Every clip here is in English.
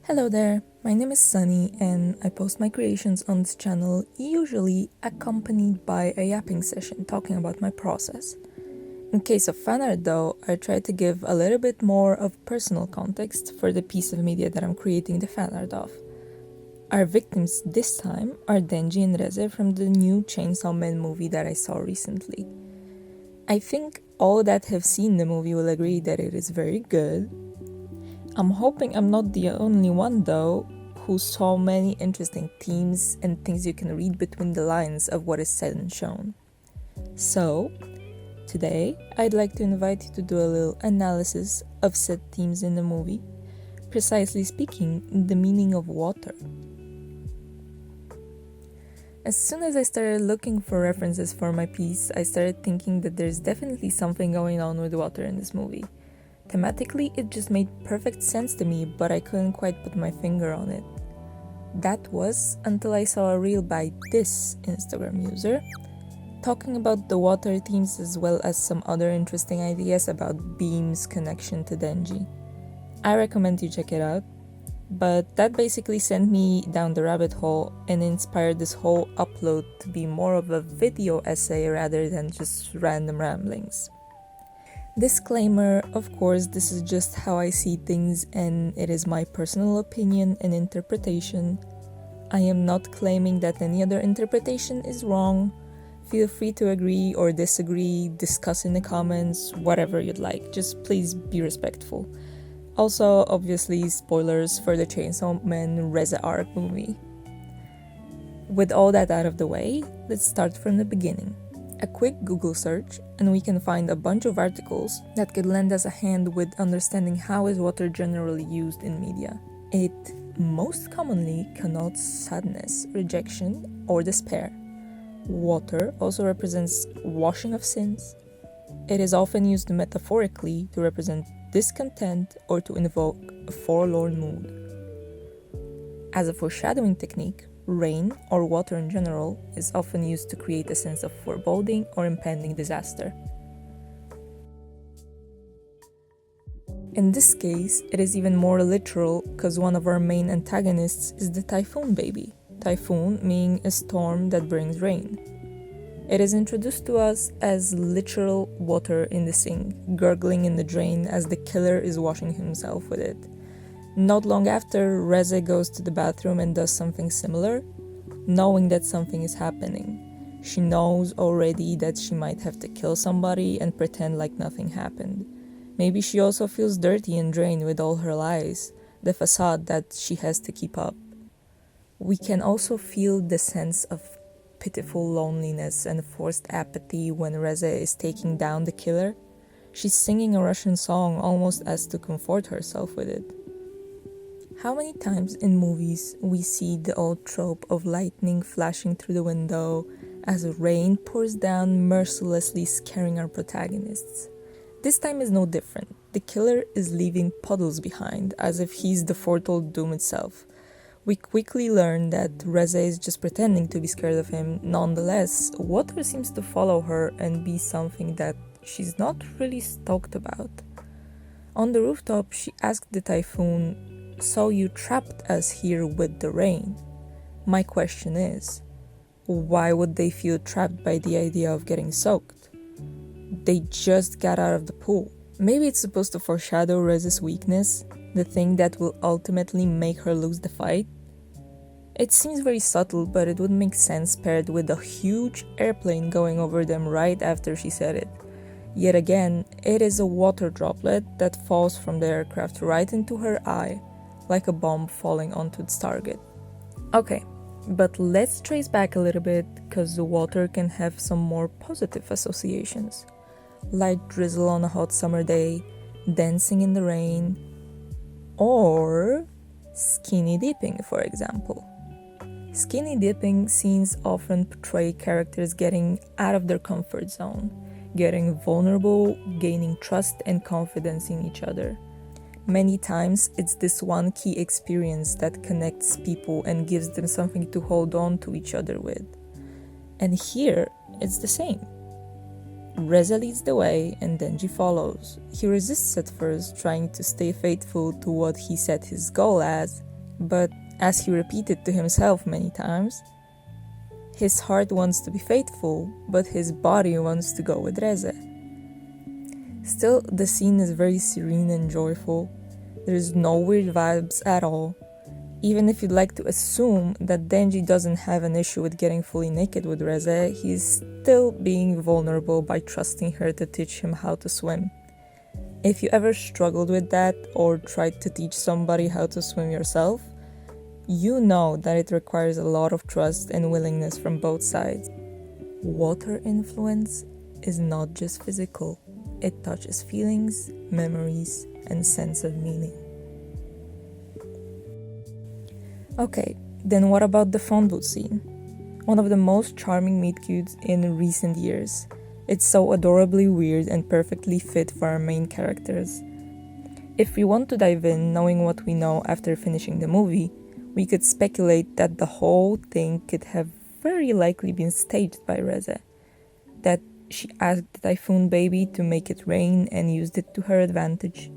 Hello there, my name is Sunny and I post my creations on this channel, usually accompanied by a yapping session talking about my process. In case of fan art though, I try to give a little bit more of personal context for the piece of media that I'm creating the fan art of. Our victims this time are Denji and Reze from the new Chainsaw Man movie that I saw recently. I think all that have seen the movie will agree that it is very good. I'm hoping I'm not the only one though who saw many interesting themes and things you can read between the lines of what is said and shown. So, today I'd like to invite you to do a little analysis of said themes in the movie, precisely speaking, the meaning of water. As soon as I started looking for references for my piece, I started thinking that there's definitely something going on with water in this movie. Thematically, it just made perfect sense to me, but I couldn't quite put my finger on it. That was until I saw a reel by this Instagram user talking about the water themes as well as some other interesting ideas about Beam's connection to Denji. I recommend you check it out, but that basically sent me down the rabbit hole and inspired this whole upload to be more of a video essay rather than just random ramblings. Disclaimer, of course, this is just how I see things and it is my personal opinion and interpretation. I am not claiming that any other interpretation is wrong. Feel free to agree or disagree, discuss in the comments, whatever you'd like. Just please be respectful. Also, obviously, spoilers for the Chainsaw Man Reza Arc movie. With all that out of the way, let's start from the beginning. A quick Google search and we can find a bunch of articles that could lend us a hand with understanding how is water generally used in media. It most commonly connotes sadness, rejection, or despair. Water also represents washing of sins. It is often used metaphorically to represent discontent or to invoke a forlorn mood. As a foreshadowing technique, rain, or water in general, is often used to create a sense of foreboding or impending disaster. In this case, it is even more literal because one of our main antagonists is the typhoon baby. Typhoon meaning a storm that brings rain. It is introduced to us as literal water in the sink, gurgling in the drain as the killer is washing himself with it. Not long after, Reze goes to the bathroom and does something similar, knowing that something is happening. She knows already that she might have to kill somebody and pretend like nothing happened. Maybe she also feels dirty and drained with all her lies, the facade that she has to keep up. We can also feel the sense of pitiful loneliness and forced apathy when Reze is taking down the killer. She's singing a Russian song almost as to comfort herself with it. How many times in movies we see the old trope of lightning flashing through the window as rain pours down mercilessly scaring our protagonists? This time is no different. The killer is leaving puddles behind as if he's the foretold doom itself. We quickly learn that Reze is just pretending to be scared of him. Nonetheless, water seems to follow her and be something that she's not really stoked about. On the rooftop, she asked the typhoon, "So you trapped us here with the rain?" My question is, why would they feel trapped by the idea of getting soaked? They just got out of the pool. Maybe it's supposed to foreshadow Reze's weakness, the thing that will ultimately make her lose the fight? It seems very subtle, but it would make sense paired with a huge airplane going over them right after she said it. Yet again, it is a water droplet that falls from the aircraft right into her eye, like a bomb falling onto its target. Okay, but let's trace back a little bit, because the water can have some more positive associations. Light drizzle on a hot summer day, dancing in the rain, or skinny dipping, for example. Skinny dipping scenes often portray characters getting out of their comfort zone, getting vulnerable, gaining trust and confidence in each other. Many times, it's this one key experience that connects people and gives them something to hold on to each other with. And here, it's the same. Reza leads the way and Denji follows. He resists at first, trying to stay faithful to what he set his goal as, but as he repeated to himself many times, his heart wants to be faithful, but his body wants to go with Reze. Still, the scene is very serene and joyful. There's no weird vibes at all. Even if you'd like to assume that Denji doesn't have an issue with getting fully naked with Reze, he's still being vulnerable by trusting her to teach him how to swim. If you ever struggled with that or tried to teach somebody how to swim yourself, you know that it requires a lot of trust and willingness from both sides. Water influence is not just physical, it touches feelings, memories, and sense of meaning. Okay, then what about the phone booth scene? One of the most charming meet-cutes in recent years. It's so adorably weird and perfectly fit for our main characters. If we want to dive in knowing what we know after finishing the movie, we could speculate that the whole thing could have very likely been staged by Reze. That she asked the typhoon baby to make it rain and used it to her advantage.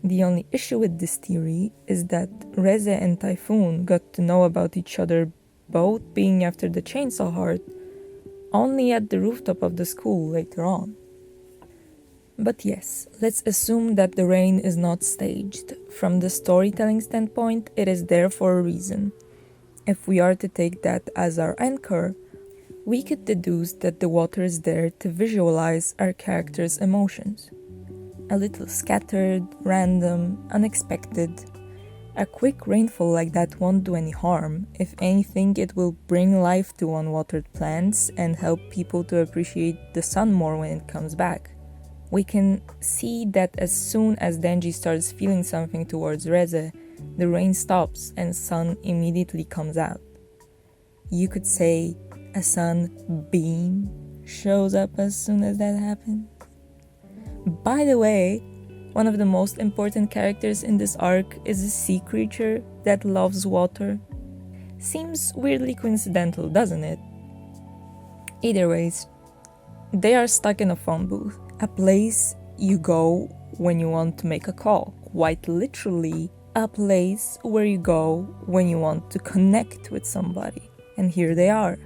The only issue with this theory is that Reze and Typhoon got to know about each other both being after the chainsaw heart only at the rooftop of the school later on. But yes, let's assume that the rain is not staged. From the storytelling standpoint, it is there for a reason. If we are to take that as our anchor, we could deduce that the water is there to visualize our characters' emotions. A little scattered, random, unexpected. A quick rainfall like that won't do any harm. If anything, it will bring life to unwatered plants and help people to appreciate the sun more when it comes back. We can see that as soon as Denji starts feeling something towards Reze, the rain stops and sun immediately comes out. You could say a sun beam shows up as soon as that happens. By the way, one of the most important characters in this arc is a sea creature that loves water. Seems weirdly coincidental, doesn't it? Either ways, they are stuck in a phone booth. A place you go when you want to make a call. Quite literally, a place where you go when you want to connect with somebody. And here they are.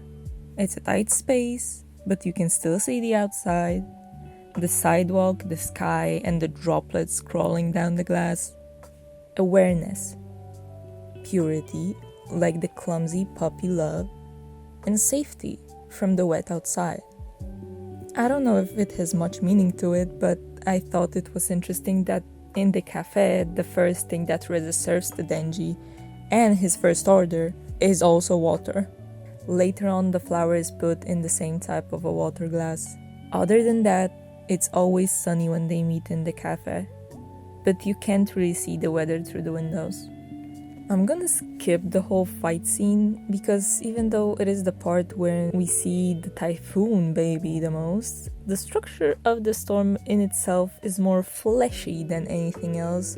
It's a tight space, but you can still see the outside, the sidewalk, the sky, and the droplets crawling down the glass. Awareness, purity, like the clumsy puppy love, and safety from the wet outside. I don't know if it has much meaning to it, but I thought it was interesting that in the cafe, the first thing that Reze serves to Denji, and his first order, is also water. Later on, the flower is put in the same type of a water glass. Other than that, it's always sunny when they meet in the cafe, but you can't really see the weather through the windows. I'm gonna skip the whole fight scene because even though it is the part where we see the typhoon baby the most, the structure of the storm in itself is more fleshy than anything else,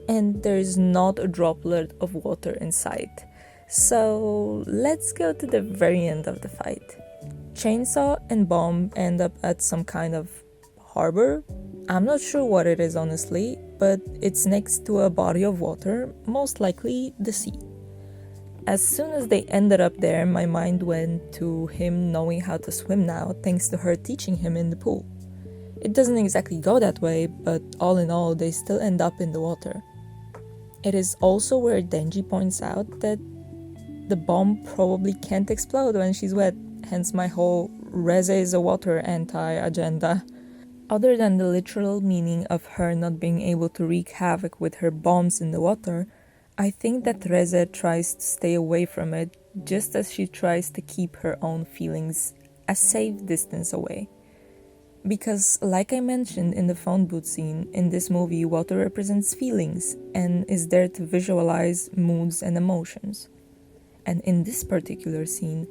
and there is not a droplet of water in sight. So let's go to the very end of the fight. Chainsaw and Bomb end up at some kind of harbor. I'm not sure what it is honestly, but it's next to a body of water, most likely the sea. As soon as they ended up there, my mind went to him knowing how to swim now, thanks to her teaching him in the pool. It doesn't exactly go that way, but all in all, they still end up in the water. It is also where Denji points out that the bomb probably can't explode when she's wet, hence my whole Reze is a water anti-agenda. Other than the literal meaning of her not being able to wreak havoc with her bombs in the water, I think that Reze tries to stay away from it just as she tries to keep her own feelings a safe distance away. Because, like I mentioned in the phone booth scene, in this movie water represents feelings and is there to visualize moods and emotions. And in this particular scene,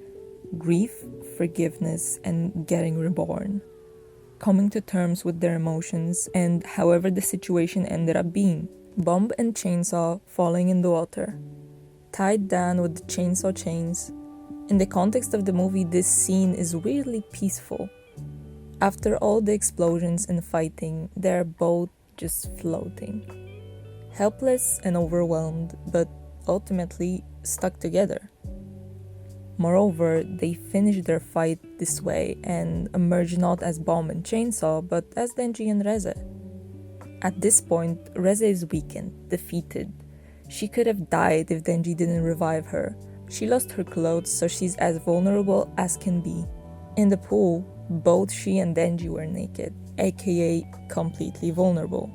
grief, forgiveness, and getting reborn. Coming to terms with their emotions and however the situation ended up being. Bomb and Chainsaw falling in the water, tied down with the chainsaw chains. In the context of the movie, this scene is weirdly peaceful. After all the explosions and fighting, they're both just floating. Helpless and overwhelmed, but ultimately stuck together. Moreover, they finish their fight this way and emerge not as Bomb and Chainsaw, but as Denji and Reze. At this point, Reze is weakened, defeated. She could have died if Denji didn't revive her. She lost her clothes, so she's as vulnerable as can be. In the pool, both she and Denji were naked, aka completely vulnerable.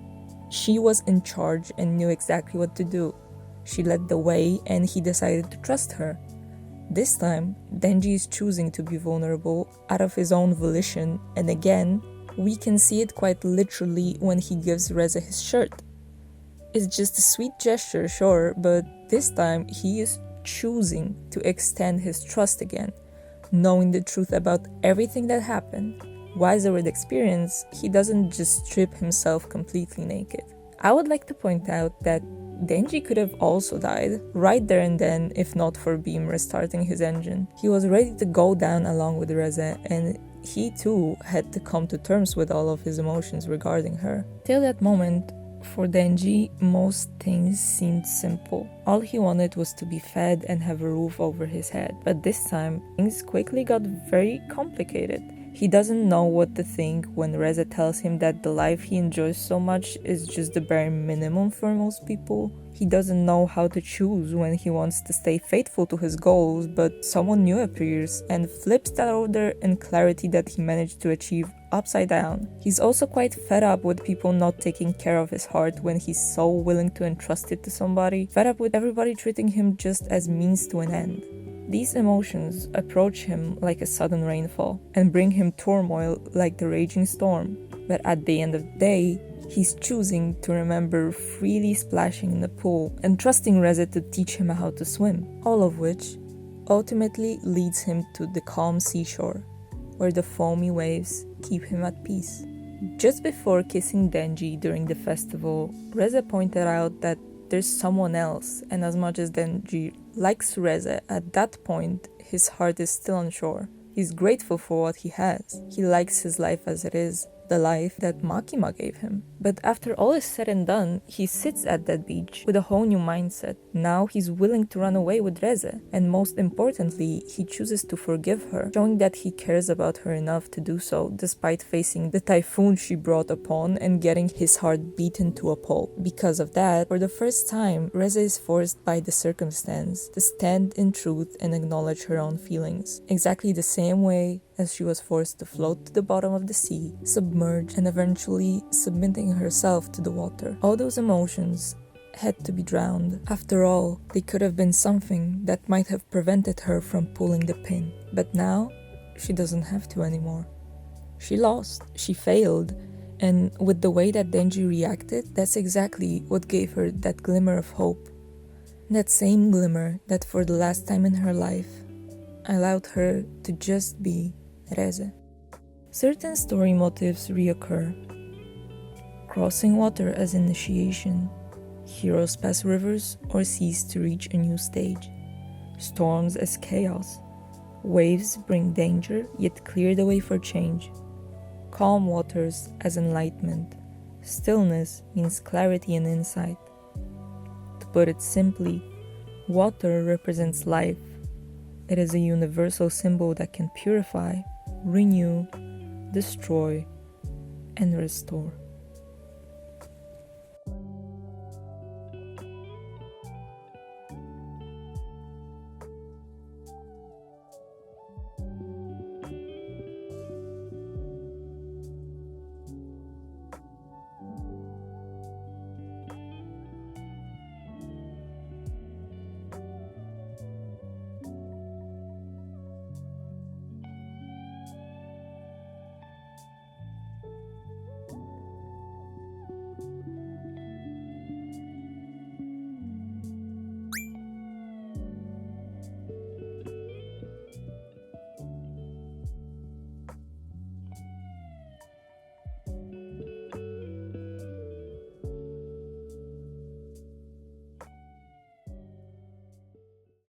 She was in charge and knew exactly what to do. She led the way and he decided to trust her. This time, Denji is choosing to be vulnerable out of his own volition, and again, we can see it quite literally when he gives Reze his shirt. It's just a sweet gesture, sure, but this time he is choosing to extend his trust again, knowing the truth about everything that happened. Wiser with experience, he doesn't just strip himself completely naked. I would like to point out that Denji could have also died right there and then if not for Beam restarting his engine. He was ready to go down along with Reze, and he too had to come to terms with all of his emotions regarding her. Till that moment, for Denji, most things seemed simple. All he wanted was to be fed and have a roof over his head. But this time, things quickly got very complicated. He doesn't know what to think when Reze tells him that the life he enjoys so much is just the bare minimum for most people. He doesn't know how to choose when he wants to stay faithful to his goals, but someone new appears and flips that order and clarity that he managed to achieve upside down. He's also quite fed up with people not taking care of his heart when he's so willing to entrust it to somebody, fed up with everybody treating him just as means to an end. These emotions approach him like a sudden rainfall and bring him turmoil like the raging storm. But at the end of the day, he's choosing to remember freely splashing in the pool and trusting Reze to teach him how to swim, all of which ultimately leads him to the calm seashore, where the foamy waves keep him at peace. Just before kissing Denji during the festival, Reze pointed out that there's someone else, and as much as Denji likes Reze, at that point his heart is still unsure. He's grateful for what he has. He likes his life as it is, the life that Makima gave him. But after all is said and done, he sits at that beach with a whole new mindset. Now he's willing to run away with Reze, and most importantly, he chooses to forgive her, showing that he cares about her enough to do so despite facing the typhoon she brought upon and getting his heart beaten to a pulp. Because of that, for the first time, Reze is forced by the circumstance to stand in truth and acknowledge her own feelings, exactly the same way as she was forced to float to the bottom of the sea, submerge, and eventually submitting herself to the water. All those emotions had to be drowned. After all, they could have been something that might have prevented her from pulling the pin. But now, she doesn't have to anymore. She lost, she failed, and with the way that Denji reacted, that's exactly what gave her that glimmer of hope. That same glimmer that for the last time in her life allowed her to just be Reze. Certain story motifs reoccur. Crossing water as initiation. Heroes pass rivers or seas to reach a new stage. Storms as chaos. Waves bring danger yet clear the way for change. Calm waters as enlightenment. Stillness means clarity and insight. To put it simply, water represents life. It is a universal symbol that can purify, renew, destroy, and restore.